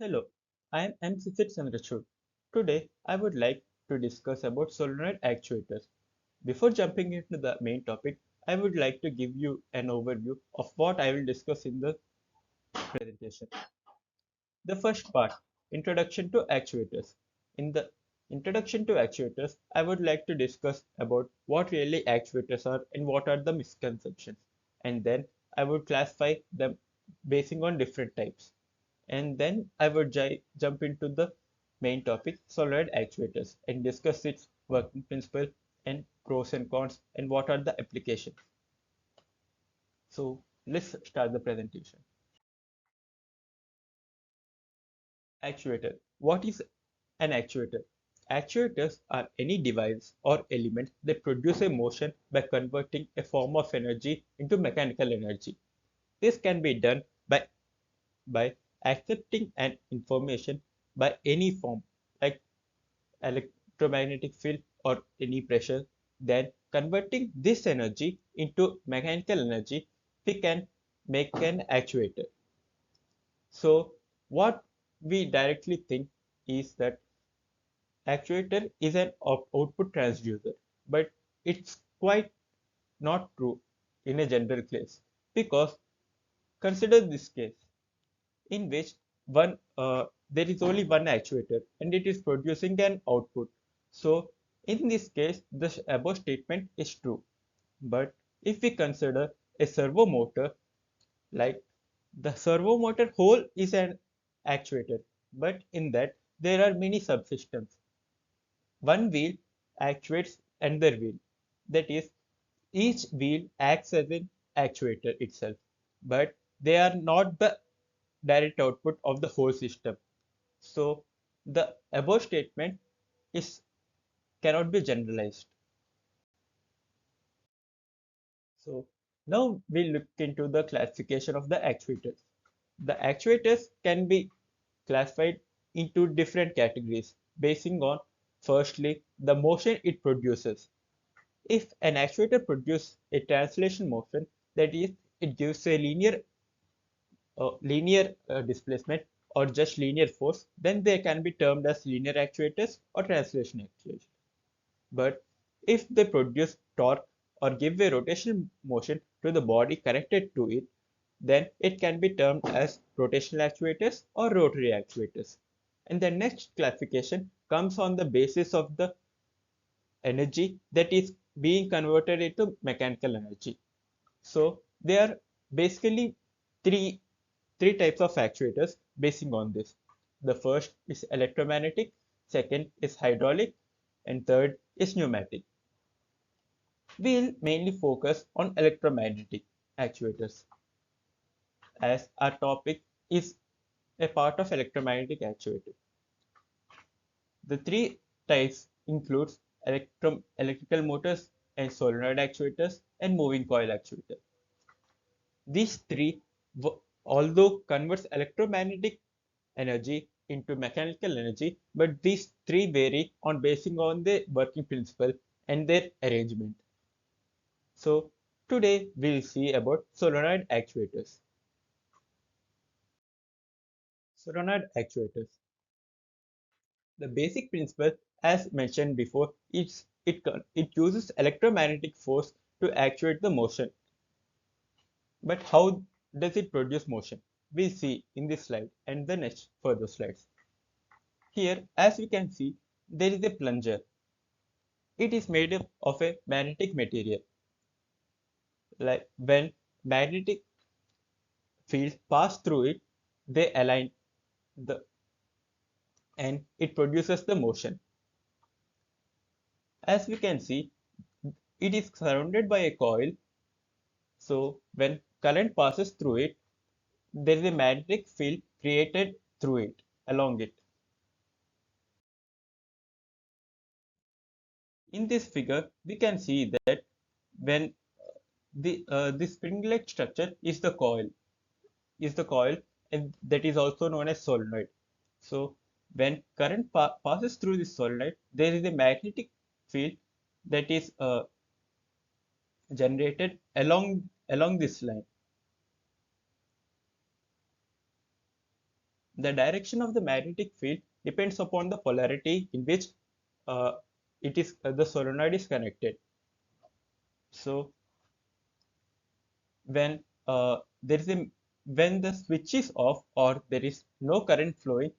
Hello, I am Sisir Chandrachud. Today, I would like to discuss about solenoid actuators. Before jumping into the main topic, I would like to give you an overview of what I will discuss in the presentation. The first part, Introduction to Actuators. In the Introduction to Actuators, I would like to discuss about what really actuators are and what are the misconceptions. And then I would classify them basing on different types. And then I would jump into the main topic, solenoid actuators, and discuss its working principle and pros and cons and what are the applications. So let's start the presentation. Actuator. What is an actuator? Actuators are any device or element that produce a motion by converting a form of energy into mechanical energy. This can be done by accepting an information by any form, like electromagnetic field or any pressure, then converting this energy into mechanical energy, we can make an actuator. So what we directly think is that actuator is an output transducer, but it's quite not true in a general case, because consider this case in which there is only one actuator and it is producing an output. So in this case, the above statement is true. But if we consider a servo motor, like the servo motor whole is an actuator, but in that there are many subsystems. One wheel actuates another wheel. That is, each wheel acts as an actuator itself, but they are not the direct output of the whole system. So the above statement is cannot be generalized. So now we look into the classification of the actuators. The actuators can be classified into different categories basing on firstly the motion it produces. If an actuator produces a translation motion, that is, it gives a linear displacement or just linear force, then they can be termed as linear actuators or translation actuators. But if they produce torque or give a rotational motion to the body connected to it, then it can be termed as rotational actuators or rotary actuators. And the next classification comes on the basis of the energy that is being converted into mechanical energy. So there are basically three three types of actuators basing on this. The first is electromagnetic, second is hydraulic, and third is pneumatic. We'll mainly focus on electromagnetic actuators as our topic is a part of electromagnetic actuator. The three types includes electrical motors and solenoid actuators and moving coil actuators. These three, although converts electromagnetic energy into mechanical energy, but these three vary on basing on the working principle and their arrangement. So today we'll see about solenoid actuators. Solenoid actuators. The basic principle, as mentioned before, is it uses electromagnetic force to actuate the motion. But how does it produce motion? We'll see in this slide and the next further slides. Here, as we can see, there is a plunger. It is made up of a magnetic material. Like when magnetic fields pass through it, they align the and it produces the motion. As we can see, it is surrounded by a coil. So when current passes through it, there is a magnetic field created through it, along it. In this figure, we can see that when the spring-like structure is the coil, and that is also known as solenoid. So when current passes through this solenoid, there is a magnetic field that is generated along this line. The direction of the magnetic field depends upon the polarity in which uh, the solenoid is connected. So when there is a when the switch is off or there is no current flowing,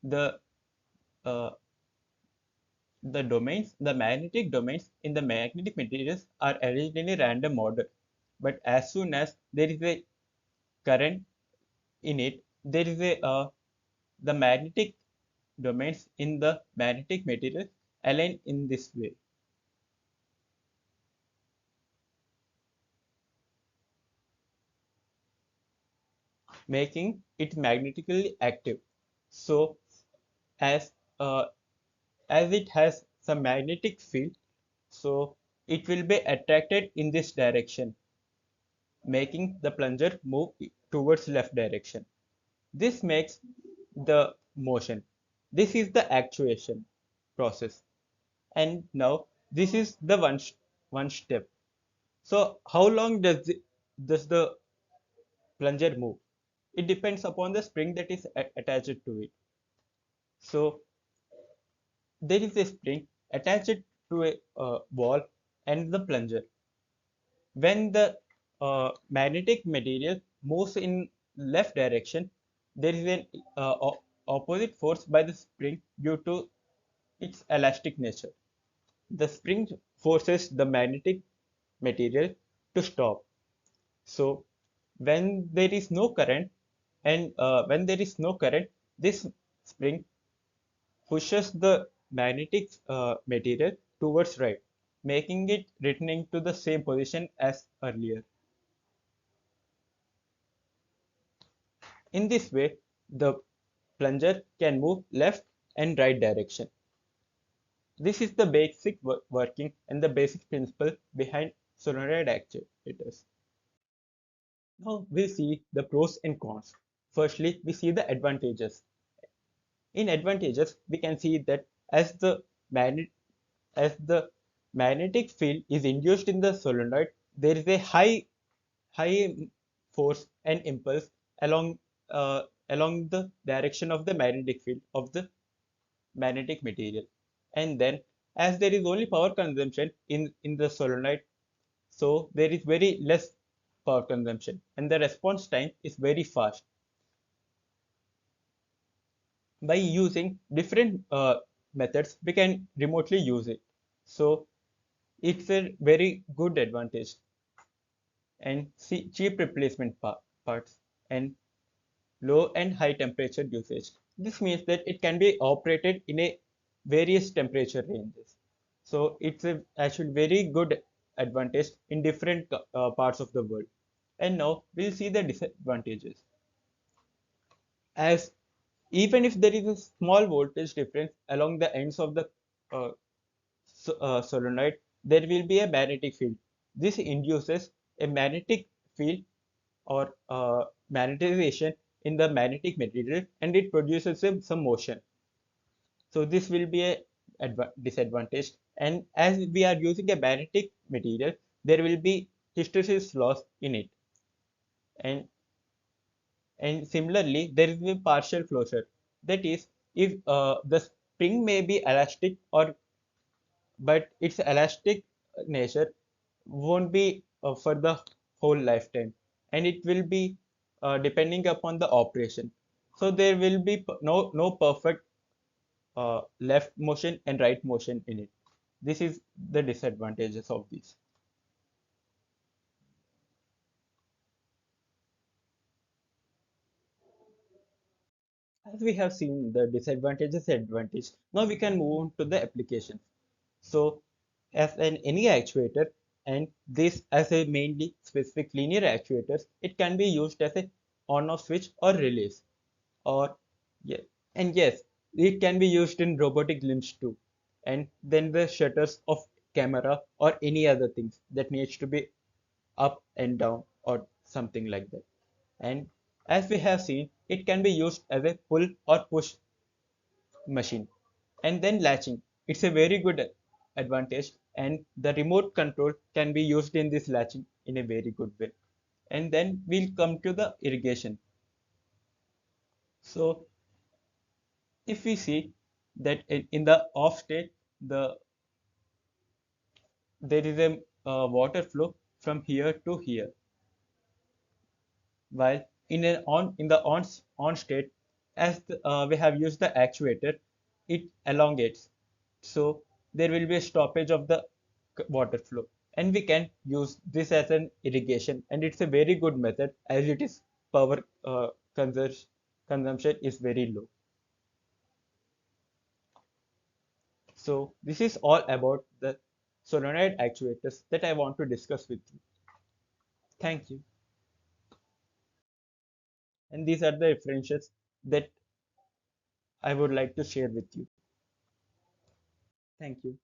the uh, the magnetic domains in the magnetic materials are arranged in a random order. But as soon as there is a current in it, there is a the magnetic domains in the magnetic material align in this way, making it magnetically active. So as uh, as it has some magnetic field, so it will be attracted in this direction, making the plunger move towards left direction. This makes the motion. This is the actuation process. And now this is the one step. So how long does the plunger move? It depends upon the spring that is attached to it. So there is a spring attached to a wall and the plunger. When the magnetic material moves in left direction, there is an opposite force by the spring due to its elastic nature. The spring forces the magnetic material to stop. So when there is no current when there is no current, this spring pushes the magnetic material towards right, making it returning to the same position as earlier. In this way, the plunger can move left and right direction. This is the basic working and the basic principle behind solenoid actuators. Now we'll see the pros and cons. Firstly, we see the advantages. In advantages, we can see that as the magnet as the magnetic field is induced in the solenoid, there is a high force and impulse along along the direction of the magnetic field of the magnetic material. And then as there is only power consumption in the solenoid, so there is very less power consumption and the response time is very fast. By using different methods, we can remotely use it. So it's a very good advantage. And see cheap replacement parts and low and high temperature usage. This means that it can be operated in a various temperature ranges. So it's a actually very good advantage in different parts of the world. And now we'll see the disadvantages. As even if there is a small voltage difference along the ends of the uh, solenoid, there will be a magnetic field. This induces a magnetic field or magnetization in the magnetic material and it produces some motion. So this will be a disadvantage. And as we are using a magnetic material, there will be hysteresis loss in it. And and similarly, there is a partial closure. That is, if the spring may be elastic or but its elastic nature won't be for the whole lifetime and it will be depending upon the operation. So there will be no perfect left motion and right motion in it. This is the disadvantages of this. As we have seen the disadvantages and advantage, now we can move on to the applications. So as an any actuator and this as a mainly specific linear actuators, it can be used as a on-off switch or release. Or yeah, and yes, it can be used in robotic limbs too. And then the shutters of camera or any other things that needs to be up and down or something like that. And as we have seen, it can be used as a pull or push machine. And then latching. It's a very good advantage and the remote control can be used in this latching in a very good way. And then we'll come to the irrigation. So if we see that in the off state, there is a water flow from here to here, while in the on state, as we have used the actuator, it elongates. So there will be a stoppage of the water flow, and we can use this as an irrigation, and it's a very good method as it is power consumption is very low. So this is all about the solenoid actuators that I want to discuss with you. Thank you. And these are the references that I would like to share with you. Thank you.